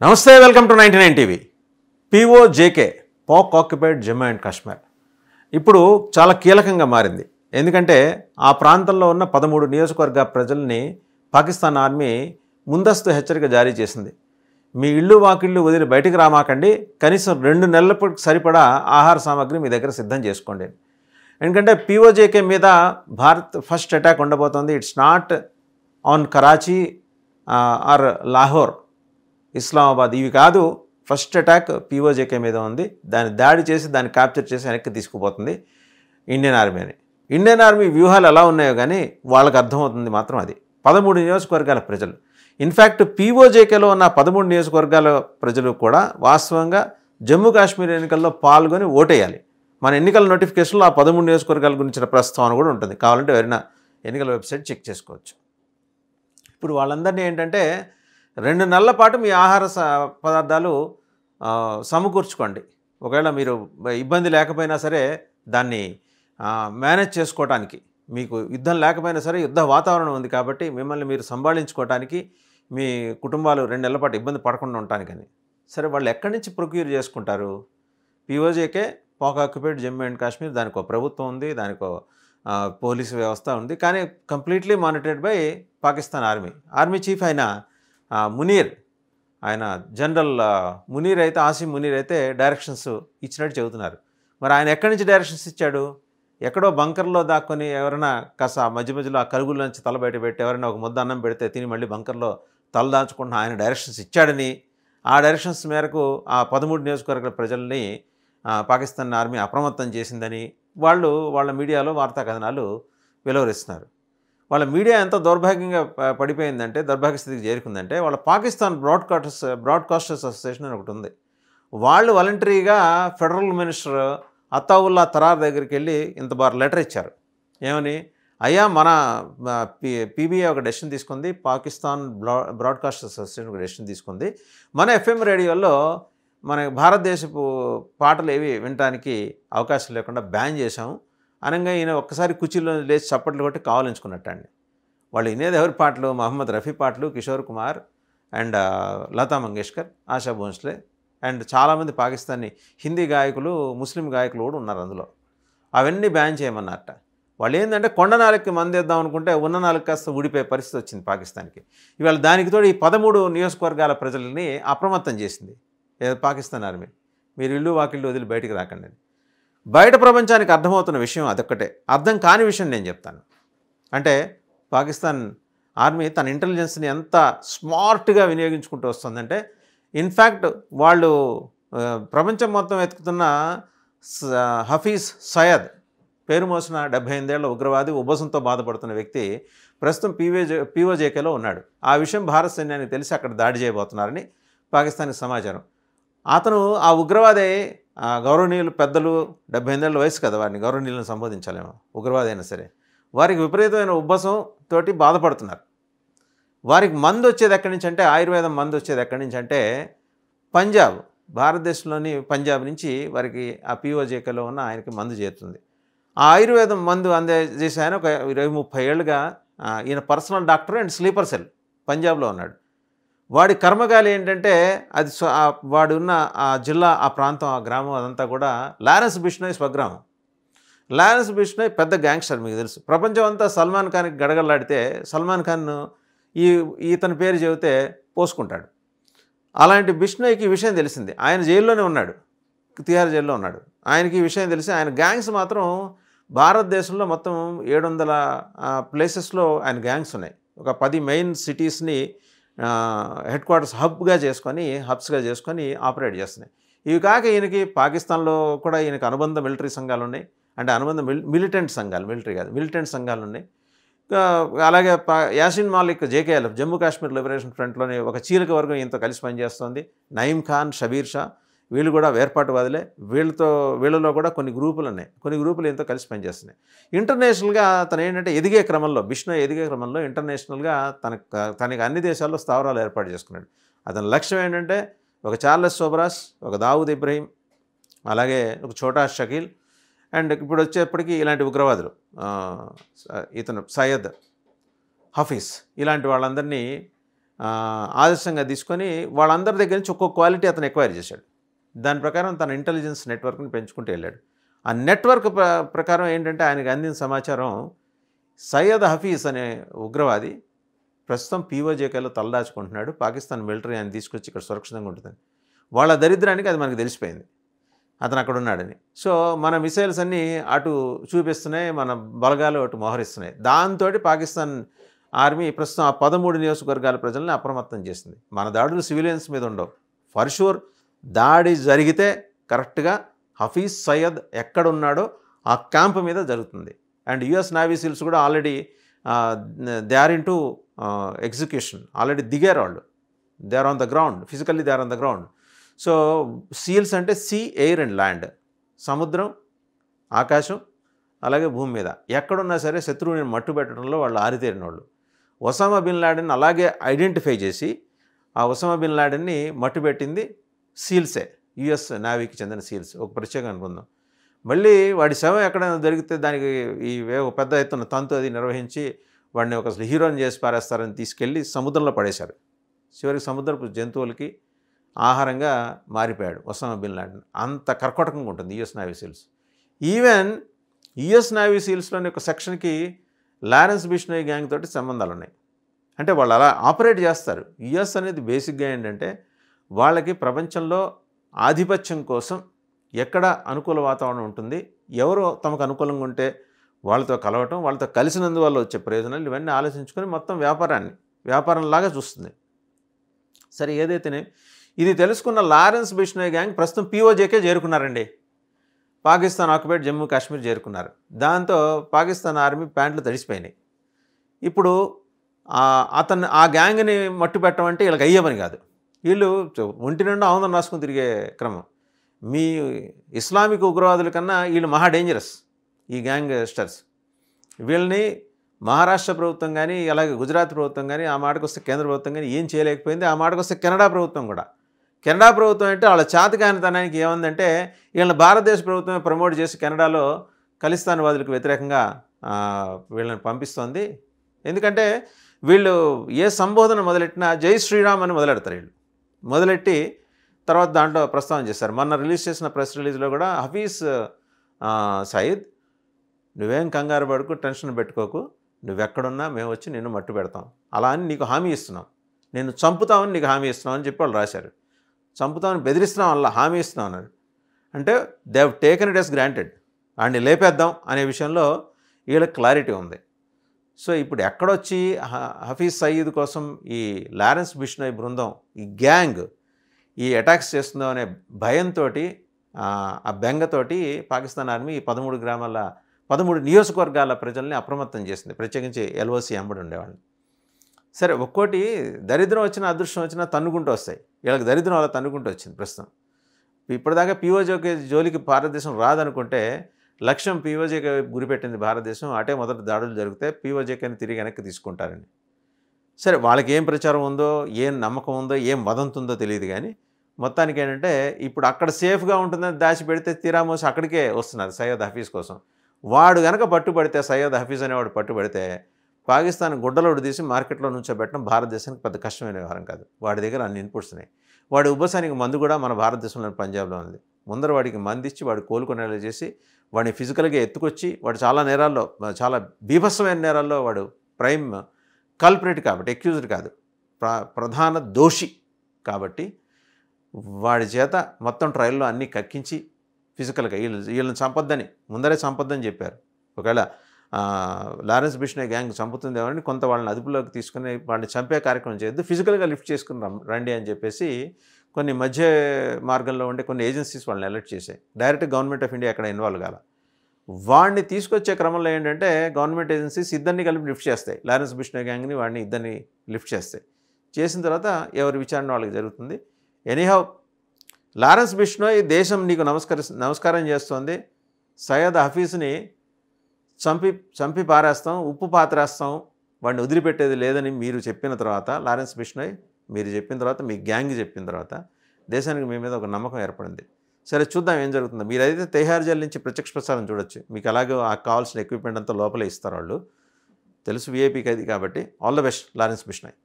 నమస్తే welcome to 99 TV. POJK Pak occupied Jammu and Kashmir ఇప్పుడు చాలా కీలకంగా మారింది. ఎందుకంటే ఆ ప్రాంతంలో ఉన్న 13 నియోజకవర్గ ప్రజల్ని పాకిస్తాన్ ఆర్మీ ముందస్తు హెచ్చరిక జారీ చేసింది. మీ ఇళ్ళు వాకిళ్ళు వదిలి బయటికి రామాకండి, కనీసం 2 నెలలకు సరిపడా ఆహార సామాగ్రి మీ దగ్గర సిద్ధం చేసుకోండి. ఎందుకంటే POJK మీద భారత్ ఫస్ట్ అటాక్ ఉండబోతోంది. It's not on Karachi or Lahore, Islamabad ఇవి కాదు. ఫస్ట్ అటాక్ POJK మీద ఉంది. దాన్ని దాడి చేసి దాన్ని క్యాప్చర్ చేసి వెనక్కి తీసుకుపోతుంది ఇండియన్ ఆర్మీని. ఇండియన్ ఆర్మీ వ్యూహాలు ఎలా ఉన్నాయో కానీ వాళ్ళకి అర్థమవుతుంది మాత్రం అది. 13 నియోజకవర్గాల ప్రజలు, ఇన్ఫ్యాక్ట్ POJKలో ఉన్న 13 నియోజకవర్గాల ప్రజలు కూడా వాస్తవంగా జమ్మూ కాశ్మీర్ ఎన్నికల్లో పాల్గొని ఓటేయాలి. మన ఎన్నికల నోటిఫికేషన్లో ఆ 13 నియోజకవర్గాల గురించిన ప్రస్తావన కూడా ఉంటుంది. కావాలంటే ఎవరైనా ఎన్నికల వెబ్సైట్ చెక్ చేసుకోవచ్చు. ఇప్పుడు వాళ్ళందరినీ ఏంటంటే 2 నెలల పాటు మీ ఆహార పదార్థాలు సమకూర్చుకోండి. ఒకవేళ మీరు ఇబ్బంది లేకపోయినా సరే దాన్ని మేనేజ్ చేసుకోవటానికి, మీకు యుద్ధం లేకపోయినా సరే యుద్ధ వాతావరణం ఉంది కాబట్టి మిమ్మల్ని మీరు సంభాళించుకోవటానికి, మీ కుటుంబాలు 2 నెలల పాటు ఇబ్బంది పడకుండా ఉండటానికని. సరే వాళ్ళు ఎక్కడి నుంచి ప్రొక్యూర్ చేసుకుంటారు? POJK Pak occupied Jammu and Kashmir, దానికి ఒక ప్రభుత్వం ఉంది, దానికి పోలీసు వ్యవస్థ ఉంది, కానీ completely monitored by Pakistan army chief అయిన మునీర్, ఆయన జనరల్ మునీర్ అయితే, ఆసిమ్ మునీర్ అయితే డైరెక్షన్స్ ఇచ్చినట్టు చెబుతున్నారు. మరి ఆయన ఎక్కడి నుంచి డైరెక్షన్స్ ఇచ్చాడు? ఎక్కడో బంకర్లో దాక్కొని ఎవరైనా కాస్త మధ్య మధ్యలో ఆ కలుగుల నుంచి తల బయట పెట్టి ఎవరైనా ఒక ముద్ద అన్నం పెడితే తిని మళ్ళీ బంకర్లో తల దాచుకుంటున్న ఆయన డైరెక్షన్స్ ఇచ్చాడని, ఆ డైరెక్షన్స్ మేరకు ఆ 13 నియోజకవర్గాల ప్రజల్ని పాకిస్తాన్ ఆర్మీ అప్రమత్తం చేసిందని వాళ్ళ మీడియాలో వార్తా కథనాలు వెలువరిస్తున్నారు. వాళ్ళ మీడియా ఎంత దౌర్భాగ్యంగా పడిపోయిందంటే, దౌర్భాగ్య స్థితికి చేరుకుందంటే, వాళ్ళ పాకిస్తాన్ బ్రాడ్కాస్టర్స్ అసోసియేషన్ అని ఒకటి ఉంది. వాళ్ళు వాలంటరీగా ఫెడరల్ మినిస్టర్ అతావుల్లా తరార్ దగ్గరికి వెళ్ళి ఇంత లెటర్ ఇచ్చారు. ఏమని? అయ్యా, మన PBA ఒక డెసిషన్ తీసుకుంది, పాకిస్తాన్ బ్రాడ్కాస్టర్స్ అసోసియేషన్ ఒక డెసిషన్ తీసుకుంది, మన FM రేడియోలో మన భారతదేశపు పాటలు ఏవి వినడానికి అవకాశం లేకుండా బ్యాన్ చేశాము అనగా ఈయన ఒక్కసారి కుర్చీలో లేచి చప్పట్లు కొట్టి కావాలించుకున్నట్టండి. వాళ్ళు వినేది ఎవరి పాటలు? మహమ్మద్ రఫీ పాటలు, కిషోర్ కుమార్ అండ్ లతా మంగేష్కర్, ఆశా భోంస్లే అండ్ చాలామంది పాకిస్తానీ హిందీ గాయకులు, ముస్లిం గాయకులు కూడా ఉన్నారు అందులో. అవన్నీ బ్యాన్ చేయమన్నట్ట. వాళ్ళు ఏంటంటే కొండ నాలుగుకి మందేద్దాం అనుకుంటే ఉన్న నాలుగు కాస్త ఊడిపోయే పరిస్థితి వచ్చింది పాకిస్తాన్కి. ఇవాళ దానికి తోడు ఈ 13 నియోజకవర్గాల ప్రజల్ని అప్రమత్తం చేసింది పాకిస్తాన్ ఆర్మీ. మీరు ఇల్లు వాకిళ్ళు వదిలి బయటికి రాకండి. బయట ప్రపంచానికి అర్థమవుతున్న విషయం అదొక్కటే. అర్థం కాని విషయం నేను చెప్తాను. అంటే పాకిస్తాన్ ఆర్మీ తన ఇంటెలిజెన్స్ని ఎంత స్మార్ట్గా వినియోగించుకుంటూ వస్తుందంటే, ఇన్ఫ్యాక్ట్ వాళ్ళు ప్రపంచం మొత్తం వెతుకుతున్న హఫీజ్ సయద్ పేరు మోసిన 78 ఏళ్ల ఉగ్రవాది, ఉబ్బసంతో బాధపడుతున్న వ్యక్తి ప్రస్తుతం POJKలో ఉన్నాడు. ఆ విషయం భారత సైన్యానికి తెలిసి అక్కడ దాడి చేయబోతున్నారని పాకిస్తాన్కి సమాచారం. అతను ఆ ఉగ్రవాదే గౌరవనీయులు పెద్దలు, 78 ఏళ్ళ వయసు కదా, వారిని గౌరవనీయులను సంబోధించాలేమో, ఉగ్రవాది అయినా సరే, వారికి విపరీతమైన ఉబ్బసం తోటి బాధపడుతున్నారు. వారికి మందు వచ్చేది ఎక్కడి నుంచి అంటే, ఆయుర్వేదం మందు వచ్చేది ఎక్కడి నుంచి అంటే పంజాబ్, భారతదేశంలోని పంజాబ్ నుంచి వారికి ఆ POJKలో ఉన్న ఆయనకి మందు చేరుతుంది. ఆ ఆయుర్వేదం మందు అందజేసి ఆయన ఒక 20-30 ఏళ్ళుగా ఈయన personal doctor and sleeper cell పంజాబ్లో ఉన్నాడు. వాడి కర్మగాలి ఏంటంటే, అది వాడు ఉన్న ఆ జిల్లా, ఆ ప్రాంతం, ఆ గ్రామం అదంతా కూడా లారెన్స్ బిష్నోయ్ స్వగ్రామం. లారెన్స్ బిష్నోయ్ పెద్ద గ్యాంగ్స్టర్, మీకు తెలుసు. ప్రపంచం అంతా సల్మాన్ ఖాన్కి గడగడలాడితే సల్మాన్ ఖాన్ ఇతని పేరు చెబితే పోసుకుంటాడు. అలాంటి బిష్నోయ్కి ఈ విషయం తెలిసింది. ఆయన జైల్లోనే ఉన్నాడు, తిహార్ జైల్లో ఉన్నాడు. ఆయనకి ఈ విషయం తెలిసి ఆయన గ్యాంగ్స్ మాత్రం భారతదేశంలో మొత్తం 700 ప్లేసెస్లో ఆయన గ్యాంగ్స్ ఉన్నాయి. ఒక 10 మెయిన్ సిటీస్ని హెడ్ క్వార్టర్స్ హబ్స్గా చేసుకొని ఆపరేట్ చేస్తున్నాయి. ఇవి కాక ఈయనకి పాకిస్తాన్లో కూడా ఈయనకి అనుబంధ మిలిటరీ సంఘాలు ఉన్నాయి. అంటే అనుబంధ మిలిటెంట్ సంఘాలు, మిలిటరీ కాదు, మిలిటెంట్ సంఘాలు ఉన్నాయి. అలాగే యాసిన్ మాలిక్ JKLF, జమ్మూ కాశ్మీర్ లిబరేషన్ ఫ్రంట్లోని ఒక చీలిక వర్గం ఈయనతో కలిసి పనిచేస్తుంది. నయీం ఖాన్, షబీర్ షా, వీళ్ళు కూడా వేర్పాటువాదులే. వీళ్ళలో కూడా కొన్ని గ్రూపులు ఉన్నాయి, కొన్ని గ్రూపులు ఈయనతో కలిసి పనిచేస్తున్నాయి. ఇంటర్నేషనల్గా తను ఏంటంటే బిష్నోయ్ ఎదిగే క్రమంలో ఇంటర్నేషనల్గా తనకి అన్ని దేశాల్లో స్థావరాలు ఏర్పాటు చేసుకున్నాడు. అతని లక్ష్యం ఏంటంటే ఒక చార్లెస్ సోబరాస్, ఒక దావూద్ ఇబ్రహీం, అలాగే ఒక ఛోటా షకీల్ అండ్ ఇప్పుడు వచ్చేప్పటికీ ఇలాంటి ఉగ్రవాదులు, ఇతను సయ్యద్ హఫీజ్, ఇలాంటి వాళ్ళందరినీ ఆదర్శంగా తీసుకొని వాళ్ళందరి దగ్గర నుంచి ఒక్కొక్క క్వాలిటీ అతను ఎక్వైర్ చేశాడు. దాని ప్రకారం తన ఇంటెలిజెన్స్ నెట్వర్క్ని పెంచుకుంటూ వెళ్ళాడు. ఆ నెట్వర్క్ ప్రకారం ఏంటంటే ఆయనకు అందిన సమాచారం సయ్యద్ హఫీజ్ అనే ఉగ్రవాది ప్రస్తుతం పీఓజేకేలో తలదాచుకుంటున్నాడు. పాకిస్తాన్ మిలిటరీ ఆయన తీసుకొచ్చి ఇక్కడ సురక్షితంగా ఉంటుందని. వాళ్ళ దరిద్రానికి అది మనకు తెలిసిపోయింది అతను అక్కడ ఉన్నాడని. సో మన మిసైల్స్ అన్నీ అటు చూపిస్తున్నాయి, మన బలగాలు అటు మోహరిస్తున్నాయి. దాంతో పాకిస్తాన్ ఆర్మీ ప్రస్తుతం ఆ 13 నియోజకవర్గాల ప్రజల్ని అప్రమత్తం చేసింది. మన దాడులు సివిలియన్స్ మీద ఉండవు. ఫర్ షూర్ దాడి జరిగితే కరెక్ట్గా హఫీజ్ సయ్యద్ ఎక్కడున్నాడో ఆ క్యాంప్ మీద జరుగుతుంది. అండ్ యుఎస్ నేవీ సీల్స్ కూడా already they are into execution. Already దిగారు వాళ్ళు. They are on the ground, physically they are on the ground. So seals అంటే సీ, ఎయిర్ అండ్ ల్యాండ్, సముద్రం, ఆకాశం, అలాగే భూమి మీద ఎక్కడున్నా సరే శత్రువుని మట్టు పెట్టడంలో వాళ్ళు ఆరితేరిన వాళ్ళు. ఒసామా బిన్ లాడెన్ అలాగే ఐడెంటిఫై చేసి ఆ ఒసామా బిన్ లాడెన్ని మట్టుబెట్టింది సీల్సే, యుఎస్ నేవీకి చెందిన సీల్స్. ఒక ప్రత్యేకంగా బృందం. మళ్ళీ వాడి శవం ఎక్కడైనా దొరికితే దానికి ఈ పెద్ద ఎత్తున తంతు అది నిర్వహించి వాడిని ఒక హీరోని చేసి పారేస్తారని తీసుకెళ్ళి సముద్రంలో పడేశారు. చివరికి సముద్రపు జంతువులకి ఆహారంగా మారిపోయాడు ఒసామా బిన్ లాడెన్. అంత కర్కోటకంగా ఉంటుంది US navy seals. Even US navy సీల్స్లోని ఒక సెక్షన్కి లారెన్స్ బిష్నోయ్ గ్యాంగ్ తోటి సంబంధాలు ఉన్నాయి. అంటే వాళ్ళు అలా ఆపరేట్ చేస్తారు. యుఎస్ అనేది బేసిక్గా ఏంటంటే వాళ్ళకి ప్రపంచంలో ఆధిపత్యం కోసం ఎక్కడ అనుకూల వాతావరణం ఉంటుంది, ఎవరు తమకు అనుకూలంగా ఉంటే వాళ్ళతో కలవటం, వాళ్ళతో కలిసినందువల్ల వచ్చే ప్రయోజనాలు ఇవన్నీ ఆలోచించుకొని మొత్తం వ్యాపారంలాగా చూస్తుంది. సరే, ఏదైతేనే ఇది తెలుసుకున్న లారెన్స్ బిష్నోయ్ గ్యాంగ్ ప్రస్తుతం పీఓజేకే చేరుకున్నారండి. పాకిస్తాన్ ఆక్యుపైడ్ జమ్మూ కాశ్మీర్ చేరుకున్నారు. దాంతో పాకిస్తాన్ ఆర్మీ ప్యాంట్లు తడిసిపోయినాయి. ఇప్పుడు ఆ గ్యాంగ్ని మట్టు పెట్టమంటే వీళ్ళకి అయ్యేమని కాదు. వీళ్ళు ఒంటి నిండా ఆనందం రాసుకుని తిరిగే క్రమం. మీ ఇస్లామిక్ ఉగ్రవాదుల కన్నా వీళ్ళు మహా డేంజరస్ ఈ గ్యాంగ్స్టర్స్. వీళ్ళని మహారాష్ట్ర ప్రభుత్వం కానీ, అలాగే గుజరాత్ ప్రభుత్వం కానీ, ఆ మాటకు వస్తే కేంద్ర ప్రభుత్వం కానీ ఏం చేయలేకపోయింది. ఆ మాటకు వస్తే కెనడా ప్రభుత్వం కూడా. కెనడా ప్రభుత్వం అంటే వాళ్ళ చాతకానితనానికి ఏముందంటే వీళ్ళని భారతదేశ ప్రభుత్వమే ప్రమోట్ చేసి కెనడాలో ఖలిస్తాన్వాదులకు వ్యతిరేకంగా వీళ్ళని పంపిస్తోంది. ఎందుకంటే వీళ్ళు ఏ సంబోధన మొదలెట్టినా జై శ్రీరామ్ అని మొదలెడతారు. వీళ్ళు మొదలెట్టి తర్వాత దాంట్లో ప్రస్తావన చేస్తారు. మొన్న రిలీజ్ చేసిన ప్రెస్ రిలీజ్లో కూడా హఫీజ్ సయీద్, నువ్వేం కంగారు పడుకు, టెన్షన్ పెట్టుకోకు, నువ్వెక్కడున్నా మేము వచ్చి నిన్ను మట్టు పెడతాం, అలా అని నీకు హామీ ఇస్తున్నాం, నేను చంపుతామని నీకు హామీ ఇస్తున్నాం అని చెప్పి వాళ్ళు రాశారు. చంపుతామని బెదిరిస్తున్నాం, అలా హామీ ఇస్తున్నాం అన్నారు. అంటే they have taken it as granted. వాడిని లేపేద్దాం అనే విషయంలో వీళ్ళకి క్లారిటీ ఉంది. సో ఇప్పుడు ఎక్కడొచ్చి హఫీజ్ సయీద్ కోసం ఈ లారెన్స్ బిష్నోయ్ బృందం, ఈ గ్యాంగ్ ఈ అటాక్స్ చేస్తుందో అనే భయంతో, ఆ బెంగతోటి పాకిస్తాన్ ఆర్మీ 13 నియోజకవర్గాల ప్రజల్ని అప్రమత్తం చేసింది. ప్రత్యేకించి ఎల్ఓసి అంబడి ఉండేవాళ్ళని. సరే, ఒక్కోటి దరిద్రం వచ్చినా అదృష్టం వచ్చినా తన్నుకుంటూ వస్తాయి. వీళ్ళకి దరిద్రం అలా తన్నుకుంటూ వచ్చింది ప్రస్తుతం. ఇప్పటిదాకా పీఓజేకే జోలికి భారతదేశం రాదనుకుంటే లక్ష్యం పీఓజేకే గురిపెట్టింది భారతదేశం. అటే మొదటి దాడులు జరిగితే పీఓజేకేని తిరిగి వెనక్కి తీసుకుంటారని. సరే, వాళ్ళకి ఏం ప్రచారం ఉందో, ఏం నమ్మకం ఉందో, ఏం వదంతి ఉందో తెలియదు. కానీ మొత్తానికి ఏంటంటే ఇప్పుడు అక్కడ సేఫ్గా ఉంటుందని దాచిపెడితే తీరామోసి అక్కడికే వస్తున్నారు సయ్యద్ హఫీజ్ కోసం. వాడు కనుక పట్టుబడితే, సయ్యద్ హఫీజ్ అనేవాడు పట్టుబడితే పాకిస్తాన్ గుడ్డలోడు తీసి మార్కెట్లో నుంచోబెట్టడం భారతదేశానికి పెద్ద కష్టమైన వ్యవహారం కాదు. వాడి దగ్గర అన్ని ఇన్పుట్స్ ఉన్నాయి. వాడి ఉబ్బసానికి మందు కూడా మన భారతదేశంలోని పంజాబ్లో ఉంది. ముందర వాడికి మందు ఇచ్చి వాడు కోలుకునేలా చేసి వాడిని ఫిజికల్గా ఎత్తుకొచ్చి, వాడు చాలా నేరాల్లో, చాలా బీభత్సమైన నేరాల్లో వాడు ప్రైమ్ కల్ప్రిట్ కాబట్టి, అక్యూజ్డ్ కాదు, ప్రధాన దోషి కాబట్టి వాడి చేత మొత్తం ట్రయల్లో అన్నీ కక్కించి ఫిజికల్గా వీళ్ళని చంపొద్దని, ముందరే చంపొద్దని చెప్పారు. ఒకవేళ లారెన్స్ బిష్నోయ్ గ్యాంగ్ చంపుతుందేమని కొంత వాళ్ళని అదుపులోకి తీసుకుని వాళ్ళని చంపే కార్యక్రమం చేయొద్దు, ఫిజికల్గా లిఫ్ట్ చేసుకుని రండి అని చెప్పేసి కొన్ని మధ్య మార్గంలో ఉండే కొన్ని ఏజెన్సీస్ వాళ్ళని అలర్ట్ చేశాయి. డైరెక్ట్ గవర్నమెంట్ ఆఫ్ ఇండియా అక్కడ ఇన్వాల్వ్ కాల. వాడిని తీసుకొచ్చే క్రమంలో ఏంటంటే గవర్నమెంట్ ఏజెన్సీస్ ఇద్దరిని కలిపి లిఫ్ట్ చేస్తాయి. లారెన్స్ బిష్నోయ్ గ్యాంగ్ని, వాడిని ఇద్దరిని లిఫ్ట్ చేస్తాయి. చేసిన తర్వాత ఎవరి విచారణ వాళ్ళకి జరుగుతుంది. ఎనీహౌ, లారెన్స్ బిష్నోయ్ దేశం నీకు నమస్కారం చేస్తోంది. సయ్యద్ హఫీజ్ని చంపి పారేస్తాం, ఉప్పు పాత్రేస్తాం, వాడిని వదిలిపెట్టేది లేదని మీరు చెప్పిన తర్వాత, లారెన్స్ బిష్నోయ్ మీరు చెప్పిన తర్వాత, మీ గ్యాంగ్ చెప్పిన తర్వాత దేశానికి మీ మీద ఒక నమ్మకం ఏర్పడింది. సరే, చూద్దాం ఏం జరుగుతుందో. మీరైతే తెహార్ జైలు నుంచి ప్రత్యక్ష ప్రసారం చూడొచ్చు. మీకు అలాగే కావాల్సిన ఎక్విప్మెంట్ అంతా లోపలే ఇస్తారు వాళ్ళు. తెలుసు, వీఐపీ ఖైదీ కాబట్టి. All the best Lawrence Bishnoi.